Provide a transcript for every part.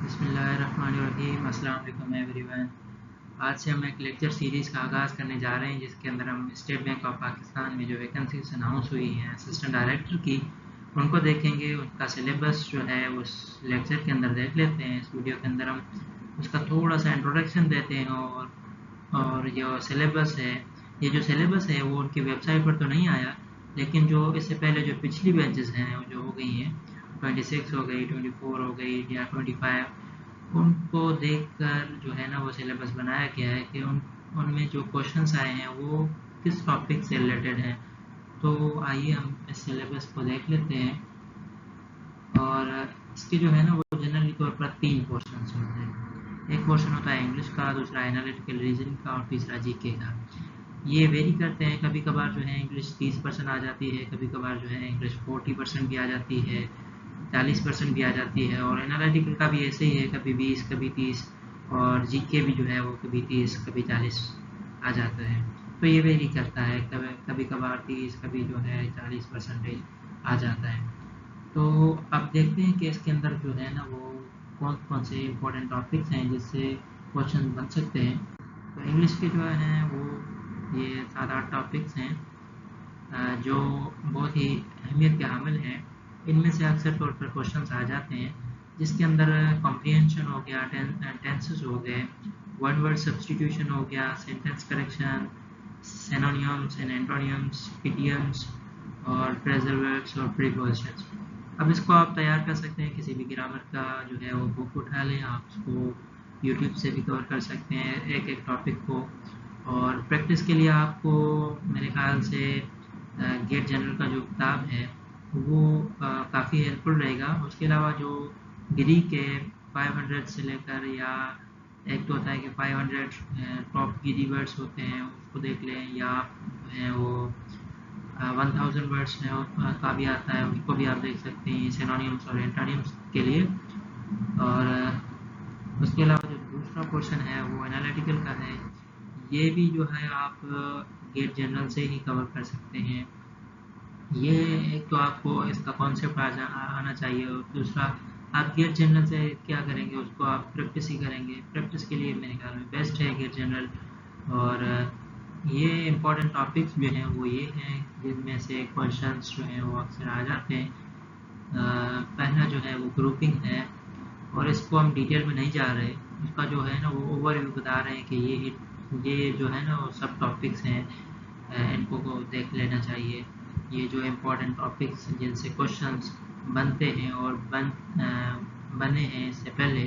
बिस्मिल्लाहिर्रहमानिर्रहीम। अस्सलाम वालेकुम एवरीवन। आज से हम एक लेक्चर सीरीज़ का आगाज़ करने जा रहे हैं जिसके अंदर हम स्टेट बैंक ऑफ पाकिस्तान में जो वैकेंसीज अनाउंस हुई हैं असिस्टेंट डायरेक्टर की उनको देखेंगे। उनका सिलेबस जो है उस लेक्चर के अंदर देख लेते हैं। इस वीडियो के अंदर हम उसका थोड़ा सा इंट्रोडक्शन देते हैं और जो सिलेबस है, ये जो सिलेबस है वो उनकी वेबसाइट पर तो नहीं आया, लेकिन जो इससे पहले जो पिछली बैचेस हैं जो हो गई हैं 26 हो गई, 24 हो गई या 25, उनको देखकर जो है ना वो सिलेबस बनाया गया है कि उनमें जो क्वेश्चंस आए हैं वो किस टॉपिक से रिलेटेड हैं। तो आइए हम इस सिलेबस को देख लेते हैं। और इसके जो है ना वो जनरली तौर पर 3 पोर्शंस होते हैं। एक पोर्शन होता है इंग्लिश का, दूसरा एनालिटिकल रीजनिंग का और तीसरा जीके का। ये वेरी करते हैं, कभी कभार जो है इंग्लिश 30% आ जाती है, कभी कभार जो है इंग्लिश 40% भी आ जाती है, 40% भी आ जाती है। और एनालिटिकल का भी ऐसे ही है, कभी 20 कभी 30, और जीके भी जो है वो कभी 30 कभी 40 आ जाता है। तो ये वेरी करता है, कभी कभार 30 कभी जो है 40% आ जाता है। तो अब देखते हैं कि इसके अंदर जो है ना वो कौन कौन से इम्पोर्टेंट टॉपिक्स हैं जिससे क्वेश्चन बन सकते हैं। तो इंग्लिश के जो हैं वो ये 7-8 टॉपिक्स हैं जो बहुत ही अहमियत के हामिल हैं। इनमें से अक्सर तौर पर क्वेश्चंस आ जाते हैं जिसके अंदर कॉम्प्रिहेंशन हो गया, टेंसेस हो गए, वन वर्ड सब्स्टिट्यूशन हो गया, sentence correction, synonyms and antonyms, idioms और फ्रेजल वर्ड्स और प्रीपोजिशंस। अब इसको आप तैयार कर सकते हैं, किसी भी ग्रामर का जो है वो बुक उठा लें, आप उसको यूट्यूब से भी कवर कर सकते हैं एक एक टॉपिक को। और प्रैक्टिस के लिए आपको मेरे ख्याल से गेट जनरल का जो किताब है वो काफ़ी हेल्पफुल रहेगा। उसके अलावा जो गिरी के 500 से लेकर, या एक तो होता है कि 500 टॉप गिरी वर्ड्स होते हैं उसको देख लें, या वो 1000 वर्ड्स का भी आता है, उसको भी आप देख सकते हैं सिनोनिम्स और एंटोनिम्स के लिए। और उसके अलावा जो दूसरा क्वेश्चन है वो एनालिटिकल का है, ये भी जो है आप गेट जनरल से ही कवर कर सकते हैं। ये एक तो आपको इसका कॉन्सेप्ट आना चाहिए, और दूसरा आप गेट जनरल से क्या करेंगे, उसको आप प्रैक्टिस ही करेंगे। प्रैक्टिस के लिए मेरे ख्याल में बेस्ट है गेट जनरल। और ये इम्पोर्टेंट टॉपिक्स जो हैं वो ये हैं जिनमें से क्वेश्चंस जो हैं वो अक्सर आ जाते हैं। पहला जो है वो ग्रुपिंग है, और इसको हम डिटेल में नहीं जा रहे, उसका जो है ना वो ओवरव्यू बता रहे हैं कि ये जो है ना वो सब टॉपिक्स हैं, इनको को देख लेना चाहिए। ये जो इम्पोर्टेंट टॉपिक्स जिनसे क्वेश्चंस बनते हैं और बने हैं इससे पहले,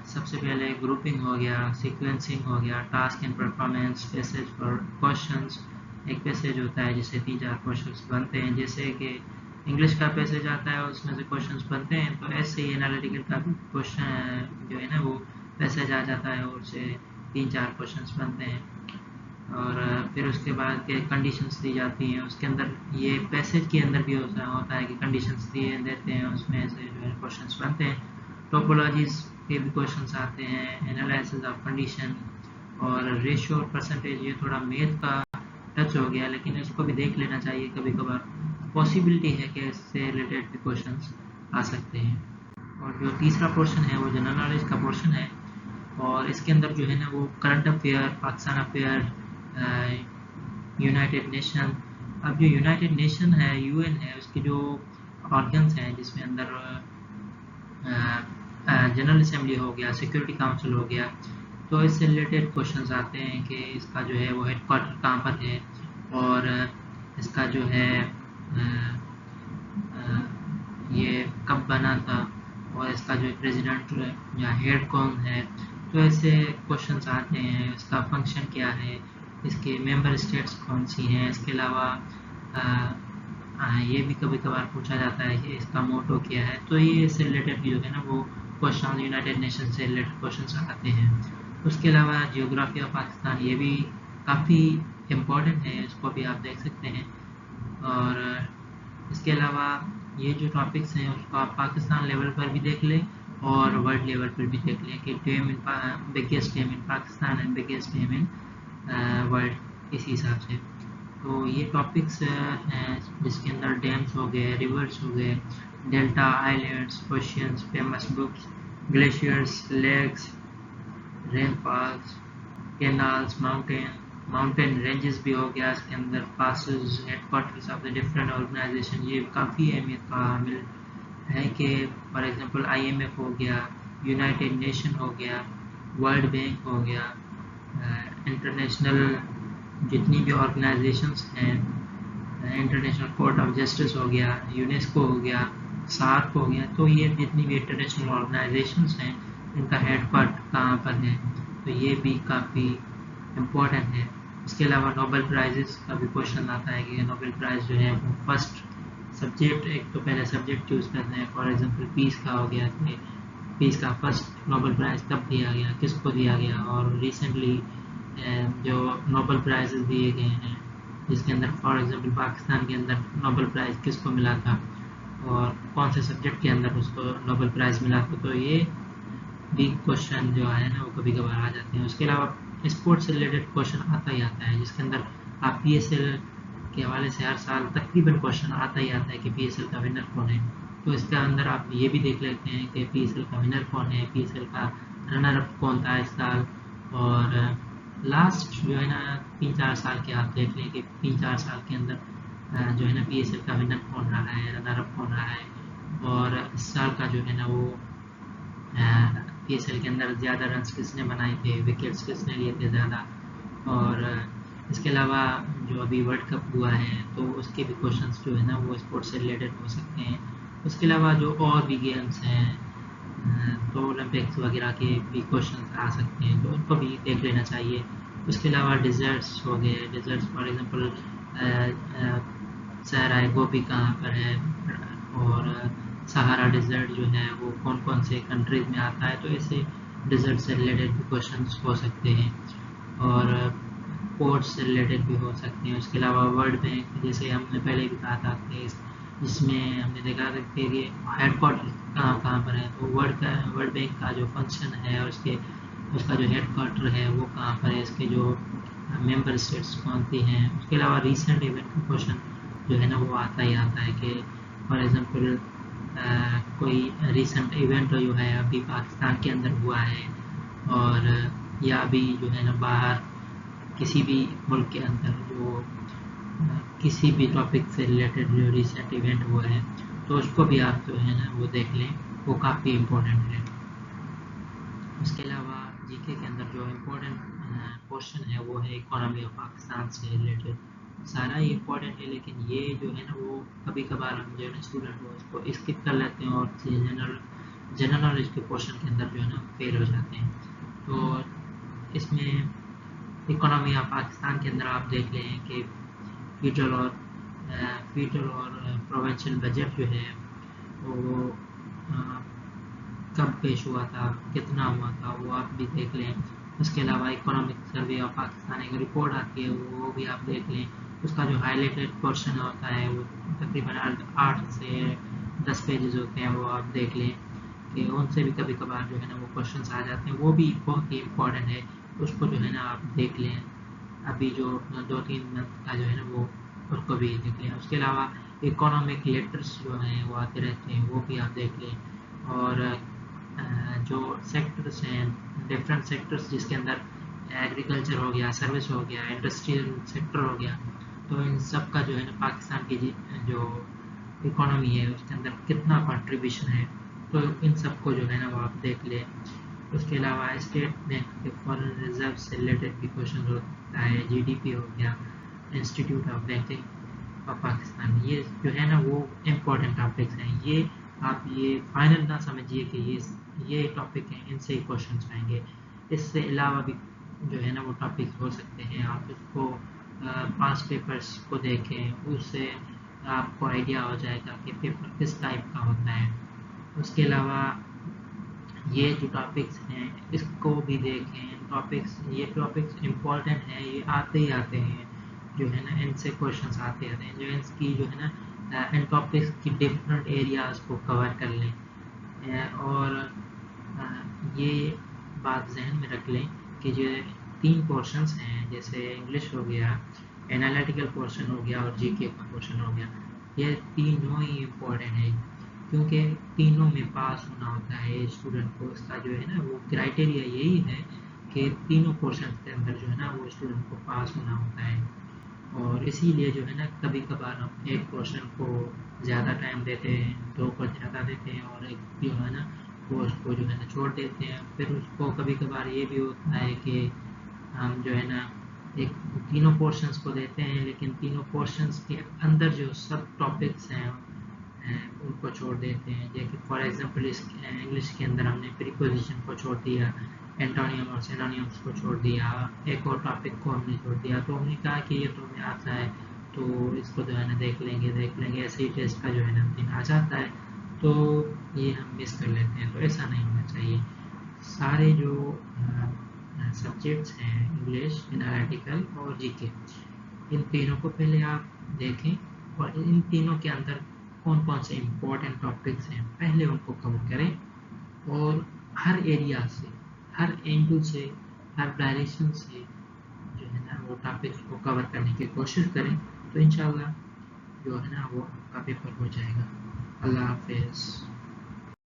सबसे पहले ग्रुपिंग हो गया, सीक्वेंसिंग हो गया, task and performance, passage for questions. एक पैसेज होता है जिससे 3-4 क्वेश्चंस बनते हैं, जैसे कि इंग्लिश का पैसेज आता है उसमें से क्वेश्चंस बनते हैं, तो ऐसे ही एनालिटिकल का भी क्वेश्चन जो है ना वो पैसेज आ जाता है और उससे 3-4 क्वेश्चंस बनते हैं। और फिर उसके बाद के कंडीशंस दी जाती हैं उसके अंदर, ये पैसेज के अंदर भी होता है कि कंडीशंस दिए देते हैं, उसमें से जो है क्वेश्चंस बनते हैं। टोपोलॉजीज के भी क्वेश्चंस आते हैं, एनालिसिस ऑफ कंडीशन और रेशियो और परसेंटेज। ये थोड़ा मैथ का टच हो गया, लेकिन इसको भी देख लेना चाहिए, कभी कभार पॉसिबिलिटी है कि इससे रिलेटेड भी क्वेश्चंस आ सकते हैं। और जो तीसरा पोर्शन है वो जनरल नॉलेज का पोर्शन है, और इसके अंदर जो है ना वो current affair, Pakistan affair, United nation. अब जो यूनाइटेड नेशन है, यूएन है, उसके जो ऑर्गन्स हैं जिसमें अंदर जनरल असेंबली हो गया, सिक्योरिटी काउंसिल हो गया, तो इससे रिलेटेड क्वेश्चंस आते हैं कि इसका जो है वो हेडक्वार्टर कहाँ पर है, और इसका जो है ये कब बना था, और इसका जो प्रेसिडेंट या हेड कौन है। तो ऐसे क्वेश्चंस आते हैं, इसका फंक्शन क्या है, इसके मेंबर स्टेट्स कौन सी हैं। इसके अलावा ये भी कभी कभार पूछा जाता है कि इसका मोटो क्या है। तो ये इससे रिलेटेड जो है ना वो क्वेश्चन यूनाइटेड नेशन से रिलेटेड क्वेश्चंस आते हैं। उसके अलावा जियोग्राफी ऑफ पाकिस्तान, ये भी काफ़ी इम्पोर्टेंट है, इसको भी आप देख सकते हैं। और इसके अलावा ये जो टॉपिक्स हैं उसको आप पाकिस्तान लेवल पर भी देख लें और वर्ल्ड लेवल पर भी देख लें कि biggest dam in Pakistan and biggest dam in world, इस हिसाब से। तो ये टॉपिक्स हैं जिसके अंदर डैम्स हो गए, रिवर्स हो गए, delta, islands, oceans, famous books, glaciers, lakes, rainfalls, canals, mountain ranges भी हो गया इसके अंदर, passes, headquarters of the different organisation. ये काफ़ी अहमियत का हामिल है कि फॉर एग्जांपल IMF हो गया, यूनाइटेड नेशन हो गया, वर्ल्ड बैंक हो गया, इंटरनेशनल जितनी भी ऑर्गेनाइजेशंस हैं, इंटरनेशनल कोर्ट ऑफ जस्टिस हो गया, यूनेस्को हो गया, सार्क हो गया, तो ये जितनी भी इंटरनेशनल ऑर्गेनाइजेशंस हैं इनका हेडक्वार्टर कहाँ पर है, तो ये भी काफ़ी इम्पोर्टेंट है। इसके अलावा नोबेल प्राइजेस का भी क्वेश्चन आता है कि नोबेल प्राइज़ जो है वो फर्स्ट सब्जेक्ट, एक तो पहले सब्जेक्ट चूज़ करते हैं। फॉर एग्जांपल पीस का हो गया कि पीस का फर्स्ट नोबेल प्राइज़ कब दिया गया, किसको दिया गया, और रिसेंटली जो नोबेल प्राइजेस दिए गए हैं जिसके अंदर फॉर एग्जांपल पाकिस्तान के अंदर नोबेल प्राइज़ किसको मिला था और कौन से सब्जेक्ट के अंदर उसको नोबेल प्राइज़ मिला था, तो ये भी क्वेश्चन जो है ना वो कभी कभार आ जाते हैं। उसके अलावा स्पोर्ट्स से रिलेटेड क्वेश्चन आता ही आता है जिसके अंदर आप PSL के हवाले से हर साल तकरीबन क्वेश्चन आता ही आता है कि PSL का विनर कौन है। तो इसके अंदर आप ये भी देख लेते हैं कि PSL का विनर कौन है, PSL का रनर अप कौन था इस साल, और लास्ट जो है ना 3-4 साल के आप देख लें कि 3-4 साल के अंदर जो है ना PSL का विनर कौन रहा है, रनर अप कौन रहा है, और इस साल का जो है ना वो PSL के अंदर ज़्यादा रन्स किसने बनाए थे, विकेट्स किसने लिए थे ज़्यादा। और इसके अलावा जो अभी वर्ल्ड कप हुआ है तो उसके भी क्वेश्चंस जो है ना वो स्पोर्ट्स से रिलेटेड हो सकते हैं। उसके अलावा जो और भी गेम्स हैं तो ओलंपिक्स वगैरह के भी क्वेश्चंस आ सकते हैं, तो उनको भी देख लेना चाहिए। उसके अलावा डिज़र्ट्स हो गए, डिज़र्ट्स फॉर एग्जांपल सहरा गोबी कहाँ पर है, और सहारा डिज़र्ट जो है वो कौन कौन से कंट्रीज में आता है, तो ऐसे डिज़र्ट से रिलेटेड भी क्वेश्चंस हो सकते हैं और पोर्ट्स से रिलेटेड भी हो सकते हैं। उसके अलावा वर्ल्ड बैंक, जैसे हमने पहले भी कहा था कि जिसमें हमने देखा था कि हेडक्वार्टर कहाँ कहाँ पर है, तो वर्ल्ड बैंक का जो फंक्शन है और उसका जो हेडक्वार्टर है वो कहाँ पर है, इसके जो मेंबर स्टेट्स कौन सी हैं। उसके अलावा रीसेंट इवेंट का क्वेश्चन जो है ना वो आता ही आता है कि फॉर एग्जांपल कोई रीसेंट इवेंट जो है अभी पाकिस्तान के अंदर हुआ है और या अभी जो है ना बाहर किसी भी मुल्क के अंदर जो किसी भी टॉपिक से रिलेटेड जो रिसेंट इवेंट हुआ है तो उसको भी आप जो है ना वो देख लें, वो काफ़ी इम्पोर्टेंट है। उसके अलावा GK के अंदर जो इम्पोर्टेंट क्वेश्चन है वो है इकोनॉमी ऑफ पाकिस्तान से रिलेटेड। सारा ही इम्पोर्टेंट है लेकिन ये जो है ना वो कभी कभार हम जो है ना स्टूडेंट हो उसको स्किप कर लेते हैं और जनरल नॉलेज के क्वेश्चन के अंदर जो है ना फेल हो जाते हैं। तो इसमें इकोनॉमी ऑफ पाकिस्तान के अंदर आप देख लें कि फेडरल और प्रोविंशियल बजट जो है वो कब पेश हुआ था, कितना हुआ था, वो आप भी देख लें। उसके अलावा इकोनॉमिक सर्वे ऑफ पाकिस्तान एक रिपोर्ट आती है वो भी आप देख लें। उसका जो हाईलाइटेड पोर्शन होता है वो तकरीबन 8 से 10 पेजेस होते हैं, वो आप देख लें कि उनसे भी कभी कभार जो है ना वो क्वेश्चंस आ जाते हैं, वो भी बहुत ही इम्पोर्टेंट है। उसको जो है ना आप देख लें, अभी जो 2-3 मंथ का जो है ना वो उसको भी देख लें। उसके अलावा इकोनॉमिक लेटर्स जो हैं वो आते रहते हैं, वो भी आप देख लें। और जो सेक्टर्स हैं, डिफरेंट सेक्टर्स जिसके अंदर एग्रीकल्चर हो गया, सर्विस हो गया, इंडस्ट्रियल सेक्टर हो गया, तो इन सब का जो है ना पाकिस्तान की जो इकोनॉमी है उसके अंदर कितना कंट्रीब्यूशन है, तो इन सब को जो है ना वो आप देख लें। उसके अलावा स्टेट बैंक के फॉरेन रिजर्व से रिलेटेड भी क्वेश्चन होता है, GDP हो गया, institute of banking of Pakistan, ये जो है ना वो इम्पोर्टेंट टॉपिक्स हैं। ये आप ये फाइनल ना समझिए कि ये टॉपिक हैं इनसे ही क्वेश्चन आएंगे। इससे अलावा भी जो है ना वो टॉपिक्स हो सकते हैं, आप उसको पास पेपर्स को देखें, उससे आपको आइडिया हो जाएगा कि पेपर किस टाइप का होता है। उसके अलावा ये जो टॉपिक्स हैं इसको भी देखें, ये टॉपिक्स इम्पॉर्टेंट हैं, ये आते ही आते हैं, जो है ना इनसे क्वेश्चंस आते आते हैं, जो इसकी जो है ना इन टॉपिक्स की डिफरेंट एरियाज को कवर कर लें। और ये बात जहन में रख लें कि जो 3 पोर्शंस हैं, जैसे इंग्लिश हो गया, एनालिटिकल पोर्शन हो गया और GK का पोर्शन हो गया, ये तीनों ही इम्पोर्टेंट है क्योंकि तीनों में पास होना होता है स्टूडेंट को। इसका जो है ना वो क्राइटेरिया यही है कि तीनों पोर्शन के अंदर जो है ना वो स्टूडेंट को पास होना होता है। और इसीलिए जो है ना कभी कभार हम एक पोर्शन को ज़्यादा टाइम देते हैं, दो को ज़्यादा देते हैं, और एक जो है ना वो उसको जो है ना छोड़ देते हैं। फिर उसको कभी कभार ये भी होता है कि हम जो है ना एक तीनों पोर्शंस को देते हैं, लेकिन तीनों पोर्शंस के अंदर जो सब टॉपिक्स हैं उनको छोड़ देते हैं। जैसे फॉर एग्जांपल इस इंग्लिश के अंदर हमने प्रीपोजिशन को छोड़ दिया, एंटोनियम और सिनोनिम्स को छोड़ दिया, एक और टॉपिक को हमने छोड़ दिया। तो हमने कहा कि ये तो हमें आता है, तो इसको जो है ना देख लेंगे, ऐसे ही टेस्ट का जो है ना दिन आ जाता है, तो ये हम मिस कर लेते हैं। तो ऐसा नहीं होना चाहिए। सारे जो सब्जेक्ट्स हैं, इंग्लिश, एनालिटिकल और जीके, इन तीनों को पहले आप देखें, और इन तीनों के अंदर कौन कौन से इम्पोर्टेंट टॉपिक्स हैं पहले उनको कवर करें, और हर एरिया से, हर एंगल से, हर डायरेक्शन से जो है ना वो टॉपिक्स को कवर करने की कोशिश करें। तो इंशाल्लाह जो है ना वो आपका पेपर हो जाएगा। अल्लाह हाफिज़।